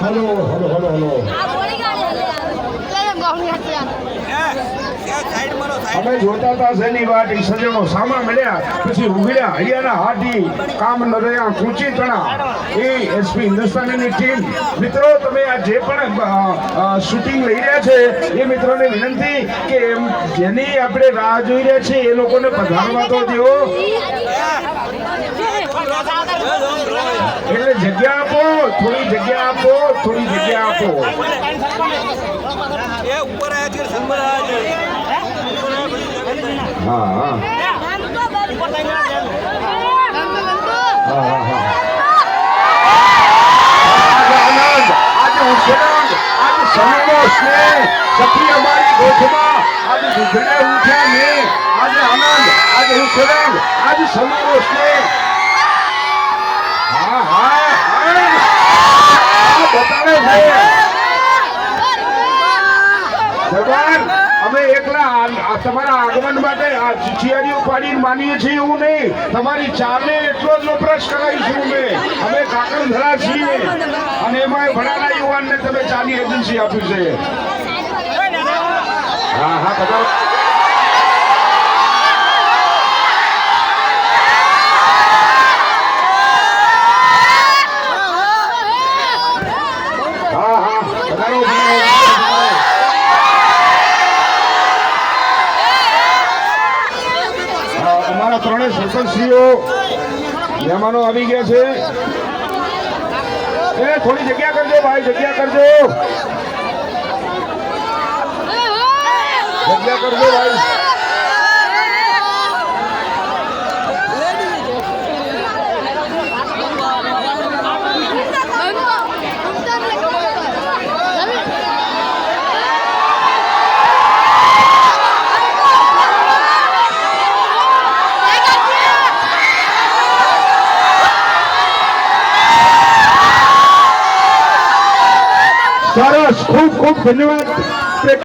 hello hello hello hello અમે જોતા હતા શેની વાત ઈ સજણો સામા મળ્યા પછી ઉઘડ્યા હૈયાના હાથી કામ ન રહ્યા કૂંચી તણા એ એસપી હિન્દુસ્તાનીની ટીમ મિત્રો તમે આ જે પણ શૂટિંગ લઈ રહ્યા છે એ મિત્રોને વિનંતી કે એમ જેની આપણે રાહ જોઈ રહ્યા છે એ લોકોને પધારવા તો દો એટલે જગ્યા આપો થોડી જગ્યા આપો થોડી જગ્યા આપો હા હા સખી અમારી ગોઠમાં આજ દુધડે ઉઠ્યા ને આજે આનંદ આજે હું સદંગ આજ સમરો સ્નેહ હા હા બતાવે છે ભગવાન અમે એકલા તમારા આગમન માટે આ ચિઠિયારી ઉપાડીને માનીએ છીએ એવું નહીં તમારી ચારને એટલો જ વપરાશ કરાવીશું અમે કાકડ ધરા છીએ અને એમાં ભણાના યુવાનને તમે ચાની એજન્સી આપી છે હા હા બધા અમારા ત્રણેય સરપંચશ્રીઓ મહેમાનો આવી ગયા છે એ થોડી જગ્યા કરજો ભાઈ જગ્યા કરજો ભાઈ સરસ ખૂબ ખૂબ ધન્યવાદ